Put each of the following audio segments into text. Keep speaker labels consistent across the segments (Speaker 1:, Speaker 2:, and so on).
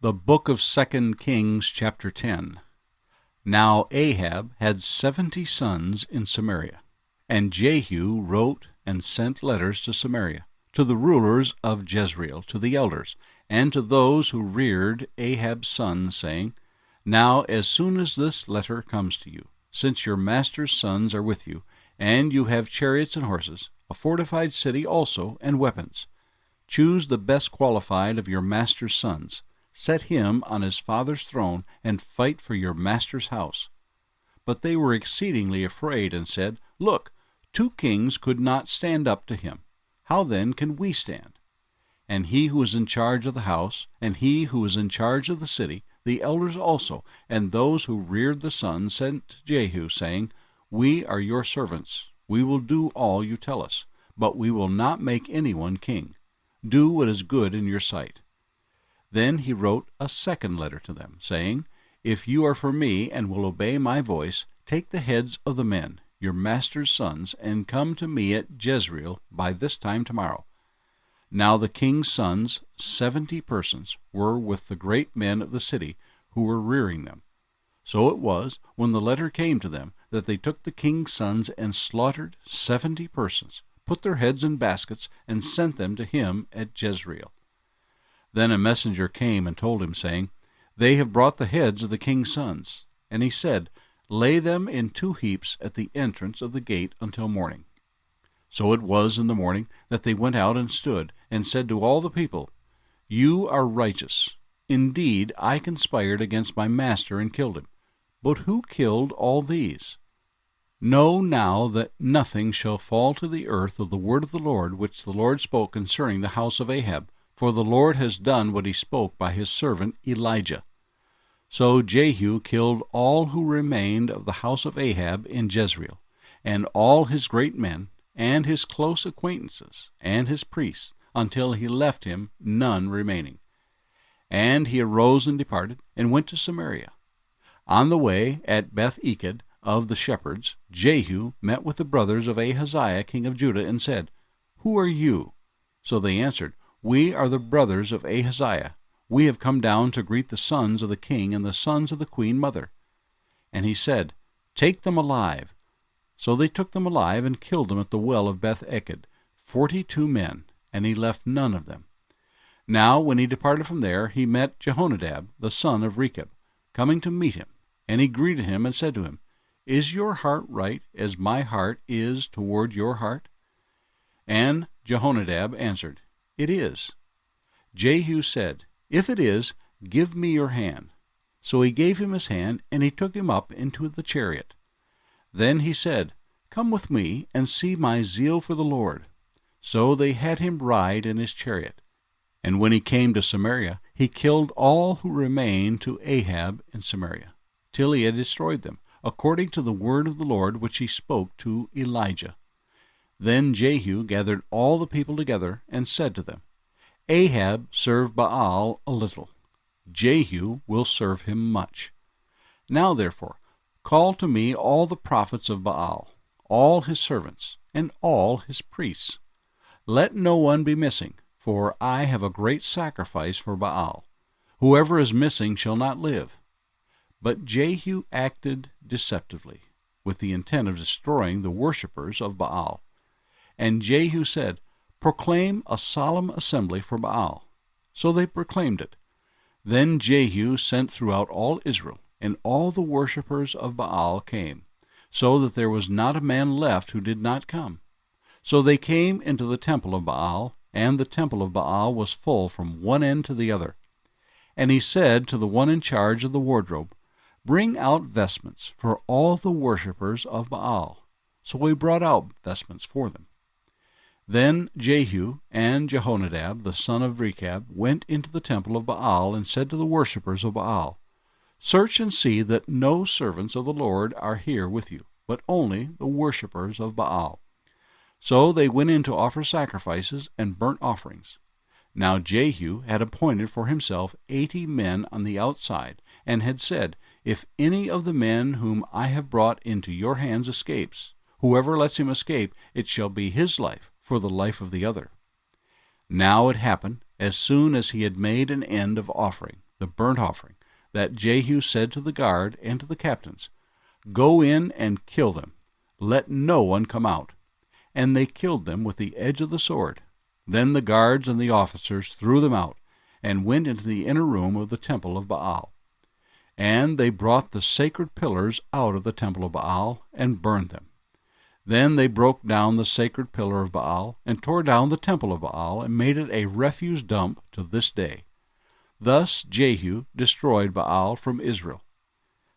Speaker 1: The book of 2 Kings, chapter 10. Now Ahab had 70 sons in Samaria, and Jehu wrote and sent letters to Samaria, to the rulers of Jezreel, to the elders, and to those who reared Ahab's sons, saying, Now as soon as this letter comes to you, since your master's sons are with you, and you have chariots and horses, a fortified city also, and weapons, choose the best qualified of your master's sons, set him on his father's throne, and fight for your master's house. But they were exceedingly afraid, and said, Look, 2 kings could not stand up to him. How then can we stand? And he who is in charge of the house, and he who is in charge of the city, the elders also, and those who reared the sons, sent to Jehu, saying, We are your servants. We will do all you tell us, but we will not make anyone king. Do what is good in your sight. Then he wrote a second letter to them, saying, If you are for me and will obey my voice, take the heads of the men, your master's sons, and come to me at Jezreel by this time tomorrow. Now the king's sons, 70 persons, were with the great men of the city who were rearing them. So it was, when the letter came to them, that they took the king's sons and slaughtered 70 persons, put their heads in baskets, and sent them to him at Jezreel. Then a messenger came and told him, saying, They have brought the heads of the king's sons. And he said, Lay them in 2 heaps at the entrance of the gate until morning. So it was in the morning that they went out and stood, and said to all the people, You are righteous. Indeed, I conspired against my master and killed him. But who killed all these? Know now that nothing shall fall to the earth of the word of the Lord which the Lord spoke concerning the house of Ahab, for the Lord has done what he spoke by his servant Elijah. So Jehu killed all who remained of the house of Ahab in Jezreel, and all his great men, and his close acquaintances, and his priests, until he left him none remaining. And he arose and departed, and went to Samaria. On the way, at Beth-eked of the shepherds, Jehu met with the brothers of Ahaziah king of Judah, and said, Who are you? So they answered, We are the brothers of Ahaziah. We have come down to greet the sons of the king and the sons of the queen mother. And he said, Take them alive. So they took them alive and killed them at the well of Beth-eked, 42 men, and he left none of them. Now when he departed from there, he met Jehonadab, the son of Rechab, coming to meet him. And he greeted him and said to him, Is your heart right as my heart is toward your heart? And Jehonadab answered, It is. Jehu said, If it is, give me your hand. So he gave him his hand, and he took him up into the chariot. Then he said, Come with me, and see my zeal for the Lord. So they had him ride in his chariot. And when he came to Samaria, he killed all who remained to Ahab in Samaria, till he had destroyed them, according to the word of the Lord which he spoke to Elijah. Then Jehu gathered all the people together, and said to them, Ahab served Baal a little. Jehu will serve him much. Now therefore, call to me all the prophets of Baal, all his servants, and all his priests. Let no one be missing, for I have a great sacrifice for Baal. Whoever is missing shall not live. But Jehu acted deceptively, with the intent of destroying the worshippers of Baal. And Jehu said, Proclaim a solemn assembly for Baal. So they proclaimed it. Then Jehu sent throughout all Israel, and all the worshippers of Baal came, so that there was not a man left who did not come. So they came into the temple of Baal, and the temple of Baal was full from one end to the other. And he said to the one in charge of the wardrobe, Bring out vestments for all the worshippers of Baal. So he brought out vestments for them. Then Jehu and Jehonadab, the son of Rechab, went into the temple of Baal, and said to the worshippers of Baal, Search and see that no servants of the Lord are here with you, but only the worshippers of Baal. So they went in to offer sacrifices and burnt offerings. Now Jehu had appointed for himself 80 men on the outside, and had said, If any of the men whom I have brought into your hands escapes, whoever lets him escape, it shall be his life for the life of the other. Now it happened, as soon as he had made an end of offering, the burnt offering, that Jehu said to the guard and to the captains, "Go in and kill them. Let no one come out." And they killed them with the edge of the sword. Then the guards and the officers threw them out, and went into the inner room of the temple of Baal. And they brought the sacred pillars out of the temple of Baal, and burned them. Then they broke down the sacred pillar of Baal, and tore down the temple of Baal, and made it a refuse dump to this day. Thus Jehu destroyed Baal from Israel.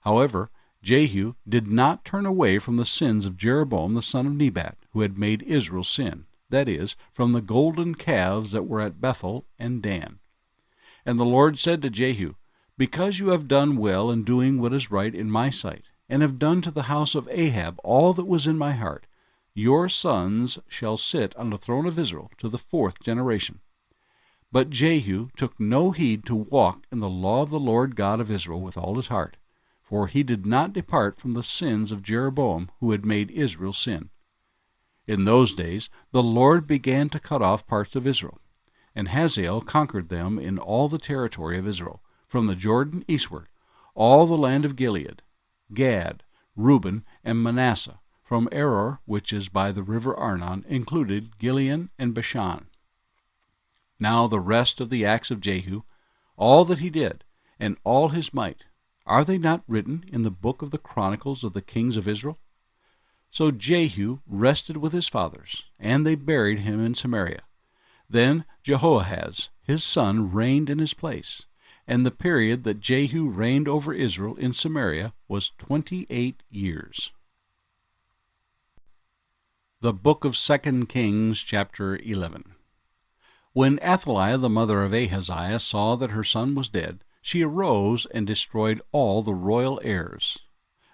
Speaker 1: However, Jehu did not turn away from the sins of Jeroboam the son of Nebat, who had made Israel sin, that is, from the golden calves that were at Bethel and Dan. And the Lord said to Jehu, "Because you have done well in doing what is right in my sight, and have done to the house of Ahab all that was in my heart, your sons shall sit on the throne of Israel to the 4th generation." But Jehu took no heed to walk in the law of the Lord God of Israel with all his heart, for he did not depart from the sins of Jeroboam, who had made Israel sin. In those days the Lord began to cut off parts of Israel, and Hazael conquered them in all the territory of Israel, from the Jordan eastward, all the land of Gilead, Gad, Reuben, and Manasseh, from Aror, which is by the river Arnon, included Gilead and Bashan. Now the rest of the acts of Jehu, all that he did, and all his might, are they not written in the book of the Chronicles of the kings of Israel? So Jehu rested with his fathers, and they buried him in Samaria. Then Jehoahaz, his son, reigned in his place, and the period that Jehu reigned over Israel in Samaria was 28 years. The book of 2 Kings, chapter 11. When Athaliah, the mother of Ahaziah, saw that her son was dead, she arose and destroyed all the royal heirs.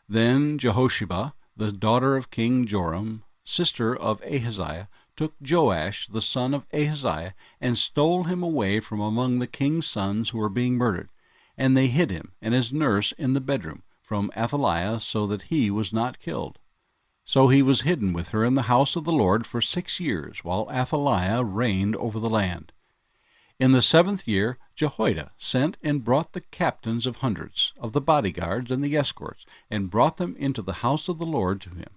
Speaker 1: Then Jehosheba, the daughter of King Joram, sister of Ahaziah, took Joash, the son of Ahaziah, and stole him away from among the king's sons who were being murdered. And they hid him and his nurse in the bedroom from Athaliah, so that he was not killed. So he was hidden with her in the house of the Lord for 6 years, while Athaliah reigned over the land. In the 7th year Jehoiada sent and brought the captains of hundreds, of the bodyguards and the escorts, and brought them into the house of the Lord to him.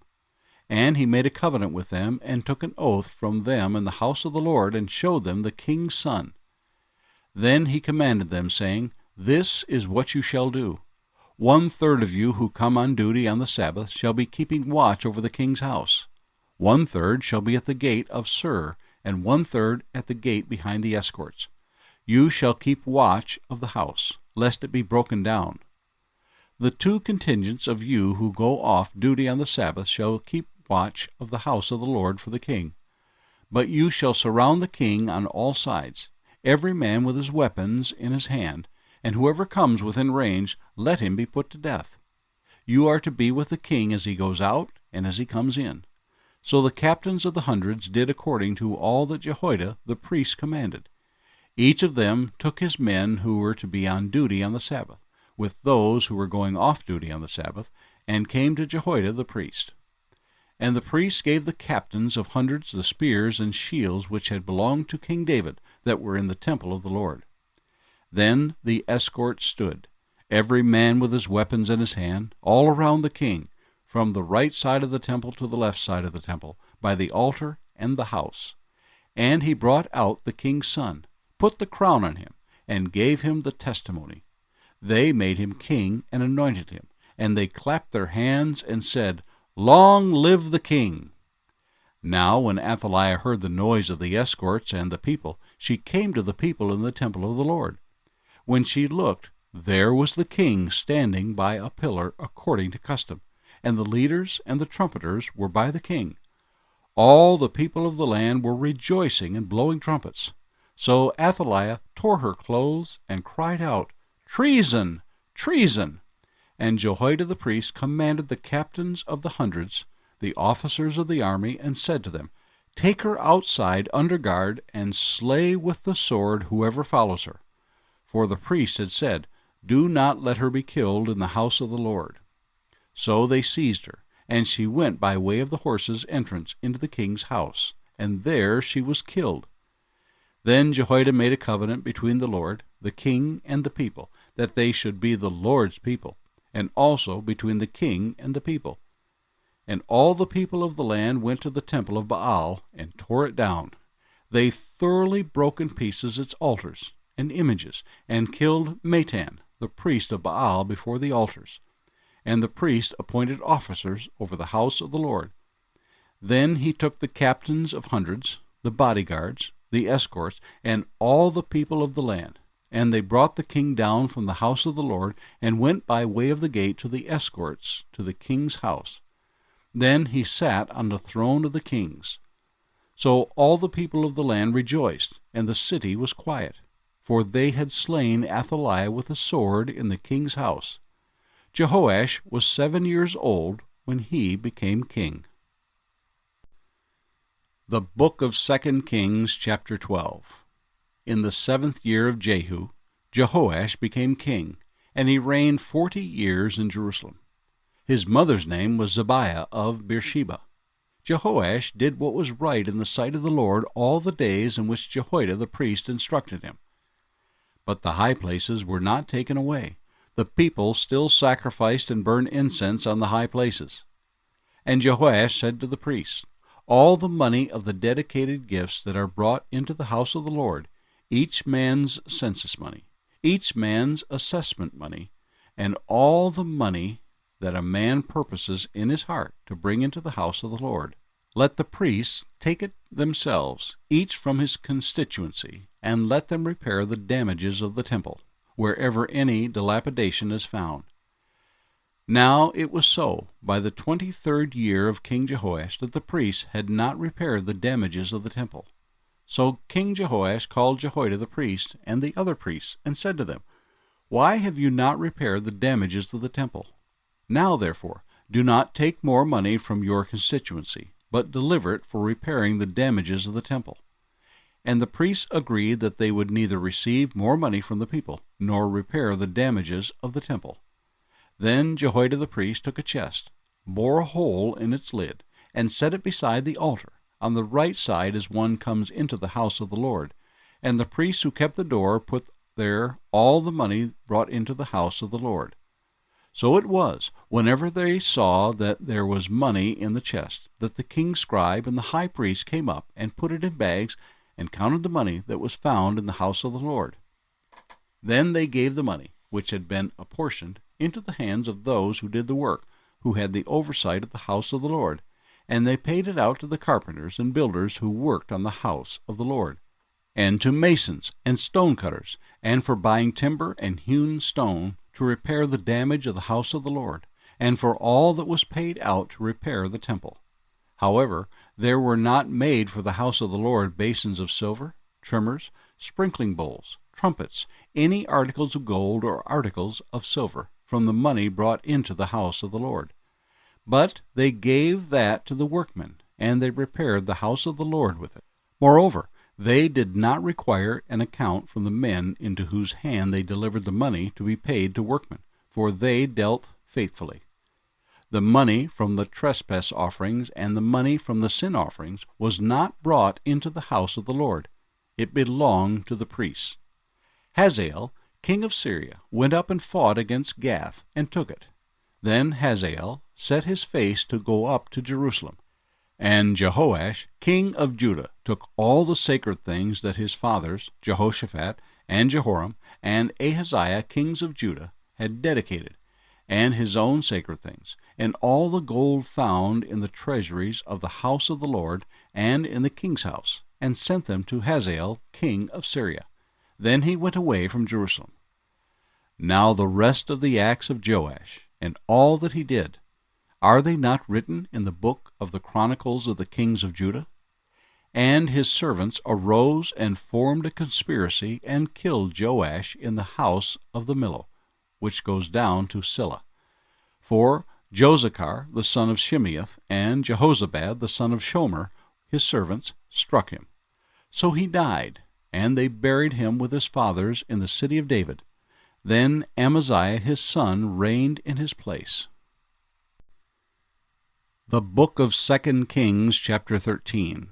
Speaker 1: And he made a covenant with them, and took an oath from them in the house of the Lord, and showed them the king's son. Then he commanded them, saying, "This is what you shall do. 1/3 of you who come on duty on the Sabbath shall be keeping watch over the king's house. 1/3 shall be at the gate of Sur, and 1/3 at the gate behind the escorts. You shall keep watch of the house, lest it be broken down. The 2 contingents of you who go off duty on the Sabbath shall keep watch of the house of the Lord for the king. But you shall surround the king on all sides, every man with his weapons in his hand, and whoever comes within range, let him be put to death. You are to be with the king as he goes out and as he comes in." So the captains of the hundreds did according to all that Jehoiada the priest commanded. Each of them took his men who were to be on duty on the Sabbath, with those who were going off duty on the Sabbath, and came to Jehoiada the priest. And the priests gave the captains of hundreds the spears and shields which had belonged to King David, that were in the temple of the Lord. Then the escorts stood, every man with his weapons in his hand, all around the king, from the right side of the temple to the left side of the temple, by the altar and the house. And he brought out the king's son, put the crown on him, and gave him the testimony. They made him king and anointed him, and they clapped their hands and said, "Long live the king!" Now when Athaliah heard the noise of the escorts and the people, she came to the people in the temple of the Lord. When she looked, there was the king standing by a pillar according to custom, and the leaders and the trumpeters were by the king. All the people of the land were rejoicing and blowing trumpets. So Athaliah tore her clothes and cried out, "Treason! Treason!" And Jehoiada the priest commanded the captains of the hundreds, the officers of the army, and said to them, "Take her outside under guard, and slay with the sword whoever follows her." For the priest had said, "Do not let her be killed in the house of the Lord." So they seized her, and she went by way of the horses' entrance into the king's house, and there she was killed. Then Jehoiada made a covenant between the Lord, the king and the people, that they should be the Lord's people, and also between the king and the people. And all the people of the land went to the temple of Baal and tore it down. They thoroughly broke in pieces its altars and images, and killed Matan, the priest of Baal, before the altars. And the priest appointed officers over the house of the Lord. Then he took the captains of hundreds, the bodyguards, the escorts, and all the people of the land. And they brought the king down from the house of the Lord, and went by way of the gate to the escorts to the king's house. Then he sat on the throne of the kings. So all the people of the land rejoiced, and the city was quiet, for they had slain Athaliah with a sword in the king's house. Jehoash was 7 years old when he became king. The book of 2 Kings, chapter 12. In the 7th year of Jehu, Jehoash became king, and he reigned 40 years in Jerusalem. His mother's name was Zebiah of Beersheba. Jehoash did what was right in the sight of the Lord all the days in which Jehoiada the priest instructed him. But the high places were not taken away. The people still sacrificed and burned incense on the high places. And Jehoash said to the priests, "All the money of the dedicated gifts that are brought into the house of the Lord, each man's census money, each man's assessment money, and all the money that a man purposes in his heart to bring into the house of the Lord, let the priests take it themselves, each from his constituency, and let them repair the damages of the temple, wherever any dilapidation is found." Now it was so, by the 23rd year of King Jehoash, that the priests had not repaired the damages of the temple. So King Jehoash called Jehoiada the priest and the other priests, and said to them, "Why have you not repaired the damages of the temple? Now, therefore, do not take more money from your constituency, but deliver it for repairing the damages of the temple." And the priests agreed that they would neither receive more money from the people, nor repair the damages of the temple. Then Jehoiada the priest took a chest, bore a hole in its lid, and set it beside the altar, on the right side as one comes into the house of the Lord. And the priests who kept the door put there all the money brought into the house of the Lord. So it was, whenever they saw that there was money in the chest, that the king's scribe and the high priest came up and put it in bags, and counted the money that was found in the house of the Lord. Then they gave the money, which had been apportioned, into the hands of those who did the work, who had the oversight of the house of the Lord, and they paid it out to the carpenters and builders who worked on the house of the Lord, and to masons and stone cutters, and for buying timber and hewn stone to repair the damage of the house of the Lord, and for all that was paid out to repair the temple. However, there were not made for the house of the Lord basins of silver, trimmers, sprinkling bowls, trumpets, any articles of gold or articles of silver, from the money brought into the house of the Lord. But they gave that to the workmen, and they repaired the house of the Lord with it. Moreover, they did not require an account from the men into whose hand they delivered the money to be paid to workmen, for they dealt faithfully. The money from the trespass offerings and the money from the sin offerings was not brought into the house of the Lord. It belonged to the priests. Hazael, king of Syria, went up and fought against Gath, and took it. Then Hazael set his face to go up to Jerusalem. And Jehoash, king of Judah, took all the sacred things that his fathers, Jehoshaphat, and Jehoram, and Ahaziah, kings of Judah, had dedicated, and his own sacred things, and all the gold found in the treasuries of the house of the Lord, and in the king's house, and sent them to Hazael, king of Syria. Then he went away from Jerusalem. Now the rest of the acts of Joash, and all that he did, are they not written in the book of the Chronicles of the kings of Judah? And his servants arose and formed a conspiracy, and killed Joash in the house of the Millo, which goes down to Silla. For Josachar the son of Shimeath, and Jehozabad the son of Shomer, his servants, struck him. So he died, and they buried him with his fathers in the city of David. Then Amaziah his son reigned in his place. The book of 2 Kings, chapter 13.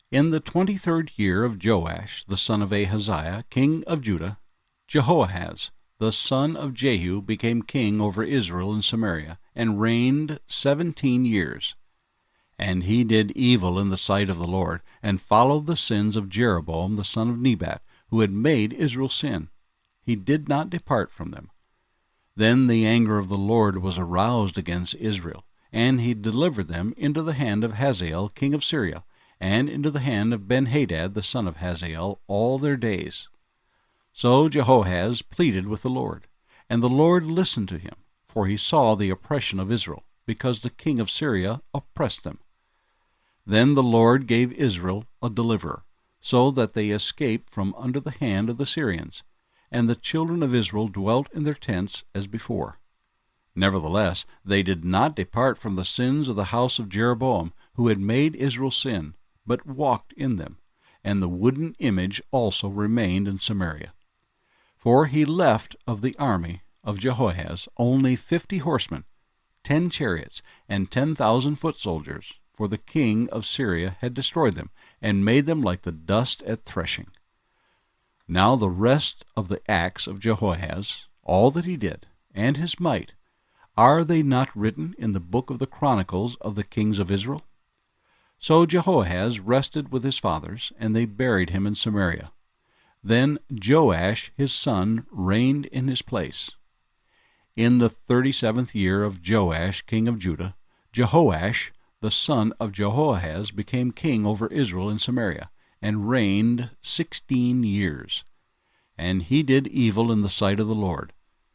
Speaker 1: In the 23rd year of Joash the son of Ahaziah, king of Judah, Jehoahaz, the son of Jehu, became king over Israel and Samaria, and reigned 17 years. And he did evil in the sight of the Lord, and followed the sins of Jeroboam the son of Nebat, who had made Israel sin. He did not depart from them. Then the anger of the Lord was aroused against Israel, and he delivered them into the hand of Hazael king of Syria, and into the hand of Benhadad the son of Hazael all their days. So Jehoahaz pleaded with the Lord, and the Lord listened to him, for he saw the oppression of Israel, because the king of Syria oppressed them. Then the Lord gave Israel a deliverer, so that they escaped from under the hand of the Syrians, and the children of Israel dwelt in their tents as before. Nevertheless, they did not depart from the sins of the house of Jeroboam, who had made Israel sin, but walked in them, and the wooden image also remained in Samaria. For he left of the army of Jehoahaz only 50 horsemen, 10 chariots, and 10,000 foot soldiers, for the king of Syria had destroyed them, and made them like the dust at threshing. Now the rest of the acts of Jehoahaz, all that he did, and his might, are they not written in the book of the Chronicles of the kings of Israel? So Jehoahaz rested with his fathers, and they buried him in Samaria. Then Joash his son reigned in his place. In the 37th year of Joash king of Judah, Jehoash the son of Jehoahaz became king over Israel in Samaria, and reigned 16 years. And he did evil in the sight of the Lord.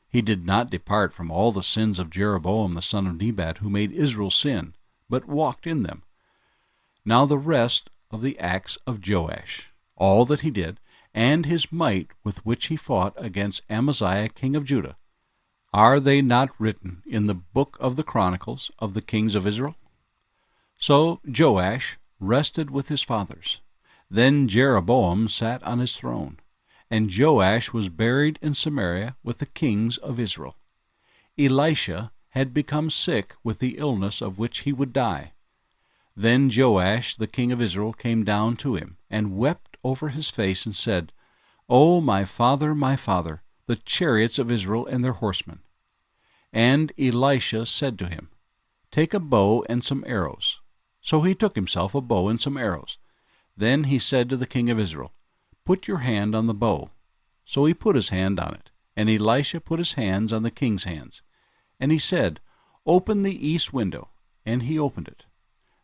Speaker 1: He did not depart from all the sins of Jeroboam the son of Nebat, who made Israel sin, but walked in them. Now the rest of the acts of Joash, all that he did, and his might with which he fought against Amaziah king of Judah, are they not written in the book of the Chronicles of the kings of Israel? So Joash rested with his fathers. Then Jeroboam sat on his throne, and Joash was buried in Samaria with the kings of Israel. Elisha had become sick with the illness of which he would die. Then Joash the king of Israel came down to him, and wept over his face, and said, O my father, the chariots of Israel and their horsemen. And Elisha said to him, Take a bow and some arrows. So he took himself a bow and some arrows. Then he said to the king of Israel, Put your hand on the bow. So he put his hand on it, and Elisha put his hands on the king's hands. And he said, Open the east window. And he opened it.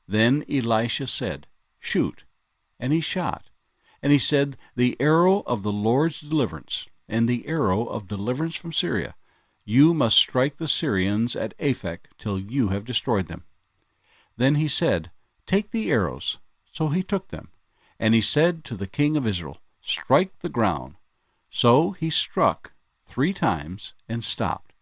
Speaker 1: Then Elisha said, Shoot. And he shot. And he said, The arrow of the Lord's deliverance, and the arrow of deliverance from Syria. You must strike the Syrians at Aphek till you have destroyed them. Then he said, Take the arrows. So he took them. And he said to the king of Israel, Strike the ground. So he struck 3 times and stopped.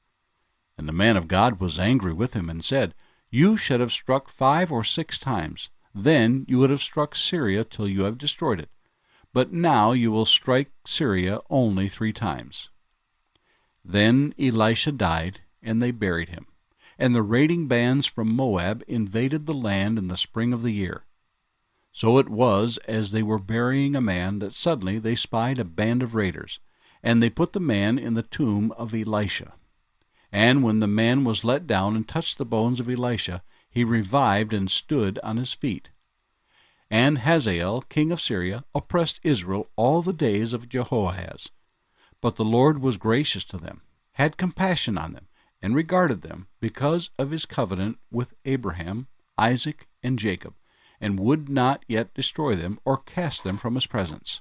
Speaker 1: And the man of God was angry with him, and said, You should have struck 5 or 6 times. Then you would have struck Syria till you have destroyed it. But now you will strike Syria only 3 times. Then Elisha died, and they buried him. And the raiding bands from Moab invaded the land in the spring of the year. So it was, as they were burying a man, that suddenly they spied a band of raiders, and they put the man in the tomb of Elisha. And when the man was let down and touched the bones of Elisha, he revived and stood on his feet. And Hazael king of Syria oppressed Israel all the days of Jehoahaz. But the Lord was gracious to them, had compassion on them, and regarded them, because of his covenant with Abraham, Isaac, and Jacob, and would not yet destroy them or cast them from his presence.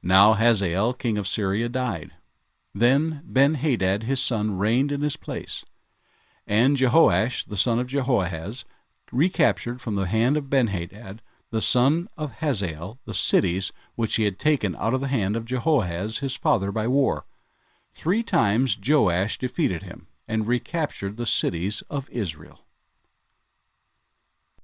Speaker 1: Now Hazael king of Syria died. Then Benhadad his son reigned in his place. And Jehoash the son of Jehoahaz recaptured from the hand of Benhadad the son of Hazael the cities which he had taken out of the hand of Jehoahaz his father by war. 3 times Joash defeated him, and recaptured the cities of Israel.